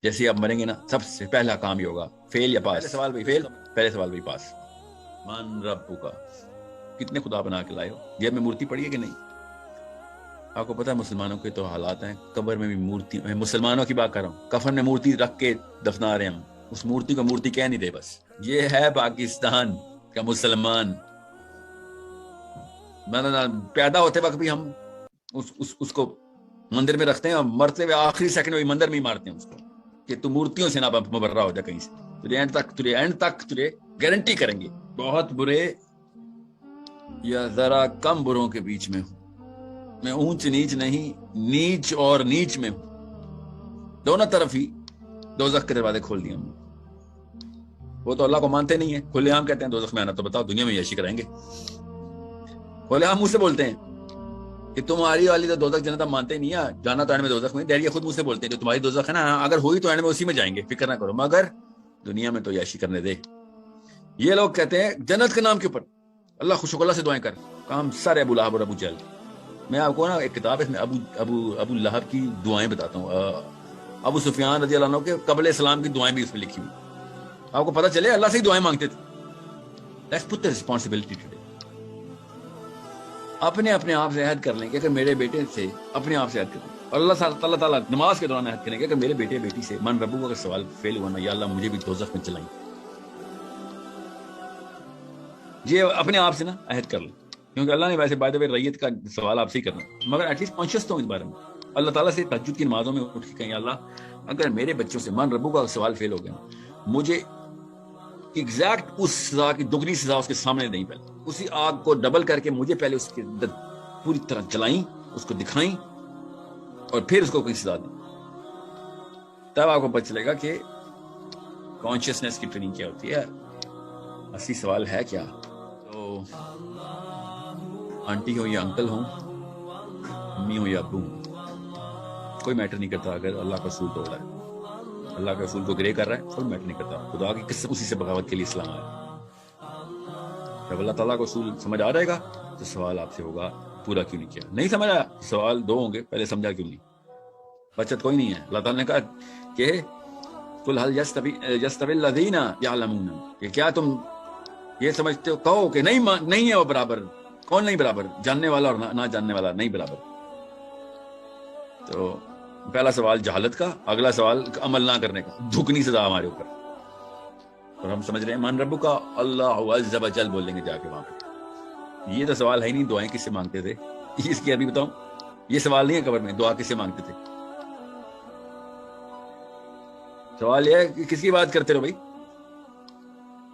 جیسے آپ مریں گے نا سب سے پہلا کام یہ ہوگا فیل یا پاس. پہلے سوال وہی فیل، پہلے سوال وہی پاس. من ربو کا کتنے خدا بنا کے لائے ہو؟ جیب میں مورتی پڑی ہے کہ نہیں؟ آپ کو پتا ہے مسلمانوں کے تو حالات ہیں، قبر میں بھی مورتی، میں مسلمانوں کی بات کر رہا ہوں، کفن میں مورتی رکھ کے دفنا رہے ہیں ہم. اس مورتی کو مورتی کہہ نہیں دے. بس یہ ہے پاکستان کا مسلمان. پیدا ہوتے وقت بھی ہم اس کو مندر میں رکھتے ہیں اور مرتے ہوئے آخری سیکنڈ میں مندر میں ہی مارتے ہیں اس کو کہ تو مورتیوں سے نہ مبرہ ہو جائے کہیں سے. تجھے اینڈ تک تجھے گارنٹی کریں گے بہت برے یا ذرا کم بروں کے بیچ میں ہوں میں. اونچ نیچ نہیں، نیچ اور نیچ میں ہوں. دونوں طرف ہی دوزخ کے دروازے کھول دیے ہم نے. وہ تو اللہ کو مانتے نہیں ہیں، کھلے عام کہتے ہیں دوزخ میں آنا. تو بتاؤ دنیا میں عیاشی کرائیں گے؟ کھلے عام منہ سے بولتے ہیں کہ تمہاری والی تو دوزخ جنت ہم مانتے نہیں ہیں، جانا تو اینڈ میں دوزخ میں. ڈیری خود منہ سے بولتے ہیں جو تمہاری دوزخ ہے نا، اگر ہوئی تو اینڈ میں اسی میں جائیں گے، فکر نہ کرو، مگر دنیا میں تو عیاشی کرنے دے. یہ لوگ کہتے ہیں جنت کے نام کے اوپر اللہ خوش اللہ سے دعائیں کر، کام سارے ابو لہب اور ابو جہل. میں آپ کو نا ایک کتاب ہے، اس میں ابو لہب کی دعائیں بتاتا ہوں. ابو سفیان رضی اللہ عنہ کے قبل اسلام کی دعائیں بھی اس میں لکھی ہوئی. آپ کو پتہ چلے اللہ سے ہی دعائیں مانگتے تھے. Let's put the responsibility today. اپنے آپ سے عہد کر لیں کہ اگر میرے بیٹے سے اپنے آپ سے عہد کریں، اور اللہ تعالیٰ نماز کے دوران عہد کریں کہ اگر میرے بیٹے بیٹی سے من ربو کا سوال فیل ہوا نا، یا اللہ مجھے بھی دوزخ میں چلائیں. یہ اپنے آپ سے نا عہد کر لیں، کیونکہ اللہ نے ویسے بائی دا وے ریت کا سوال آپ سے ہی کرنا، مگر ایٹ لیسٹ کانشیس تو اس بارے میں. اللہ تعالیٰ سے تہجد کی نمازوں میں اٹھ کے کہیں اللہ اگر میرے بچوں سے من ربو کا سوال فیل ہو گیا، مجھے ایگزیکٹ اس سزا کی دگنی سزا اس کے سامنے نہیں، پہلے اسی آگ کو ڈبل کر کے مجھے پہلے اس کے اندر پوری طرح جلائیں، اس کو دکھائیں اور پھر اس کو کوئی سزا دیں. تب آپ کو پتہ چلے گا کہ کانشیسنیس کی ٹریننگ کیا ہوتی ہے، اصلی سوال ہے کیا. تو آنٹی ہو یا انکل ہوں، امی ہو یا ابو ہوں، کوئی میٹر نہیں کرتا. اگر اللہ کا رسول توڑ رہا ہے، اللہ کے رسول کو گرے کر رہا ہے، کوئی میٹر نہیں کرتا. خدا کی قسم اسی سے بغاوت کے لیے اسلام آیا. جب اللہ تعالیٰ کو رسول سمجھ آ جائے گا تو سوال آپ سے ہوگا پورا کیوں نہیں کیا. نہیں سمجھ آیا سوال دو ہوں گے، پہلے سمجھا کیوں نہیں. بچت کوئی نہیں ہے. اللہ تعالیٰ نے کہا کہ قل هل يستوي الذين يعلمون، کہ کیا تم یہ سمجھتے ہو، کہو کہ نہیں ہے وہ برابر. کون نہیں برابر؟ جاننے والا اور نہ جاننے والا نہیں برابر. تو پہلا سوال جہالت کا، اگلا سوال عمل نہ کرنے کا، دھکنی سزا ہمارے اوپر. اور ہم سمجھ رہے ہیں من ربو کا اللہ عز و جل بولیں گے جا کے وہاں پہ. یہ تو سوال ہے ہی نہیں. دعائیں کس سے مانگتے تھے اس کی ابھی بتاؤں. یہ سوال نہیں ہے قبر میں دعا کس سے مانگتے تھے. سوال یہ ہے کہ کس کی بات کرتے رہو بھائی.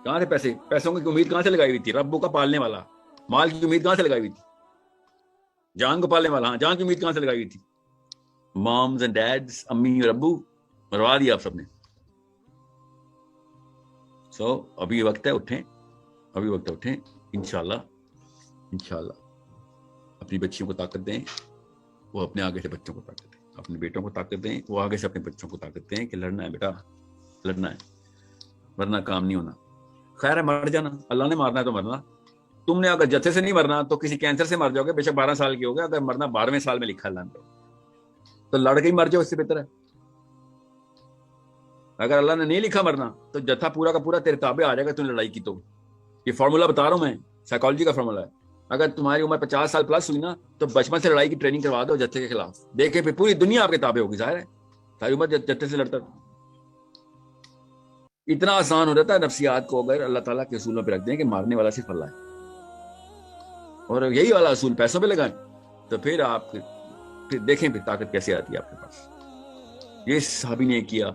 کہاں سے پیسوں کی امید کہاں سے لگائی ہوئی تھی؟ ربو کا پالنے والا. مال کی امید کہاں سے لگائی ہوئی تھی؟ جان کو پالنے والا. ہاں جان کی امید کہاں سے لگائی ہوئی تھی؟ مامز اینڈ ڈیڈز، امی اور ابو مروا دیا آپ سب نے. ابھی وقت ہے اٹھیں. انشاءاللہ اپنی بچیوں کو طاقت دیں، وہ اپنے آگے سے بچوں کو طاقت دیں. اپنے بیٹوں کو طاقت دیں، وہ آگے سے اپنے بچوں کو طاقت دیں کہ لڑنا ہے بیٹا، لڑنا ہے، ورنہ کام نہیں ہونا. خیر ہے مر جانا، اللہ نے مارنا ہے تو مرنا. تم نے اگر جتھے سے نہیں مرنا تو کسی کینسر سے مر جاؤ گے، بے شک 12 سال کی ہوگا. اگر مرنا 12ویں سال میں لکھا اللہ نے تو لڑ کے ہی مر جاؤ، اس سے بہتر ہے. اگر اللہ نے نہیں لکھا مرنا تو جتھا پورا کا پورا تیرے تابع آ جائے گا تم نے لڑائی کی. تو یہ فارمولا بتا رہا ہوں میں، سائیکالوجی کا فارمولا ہے. اگر تمہاری عمر 50 سال پلس ہوئی نا تو بچپن سے لڑائی کی ٹریننگ کروا دو جتھے کے خلاف، دیکھیں پھر پوری دنیا آپ کے تابع ہوگی. ظاہر ہے ساری عمر جتھے سے لڑتا. اتنا آسان ہو جاتا ہے نفسیات کو اگر اللہ تعالیٰ کے اصولوں پہ رکھ دیں کہ مارنے والا صرف اللہ ہے، اور یہی والا اصول پیسوں پہ لگائیں تو پھر آپ پھر دیکھیں پھر طاقت کیسے آتی ہے آپ کے پاس. یہ صحابی نے کیا،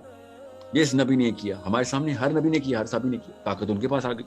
یہ اس نبی نے کیا، ہمارے سامنے ہر نبی نے کیا، ہر صحابی نے کیا، طاقت ان کے پاس آ گئی.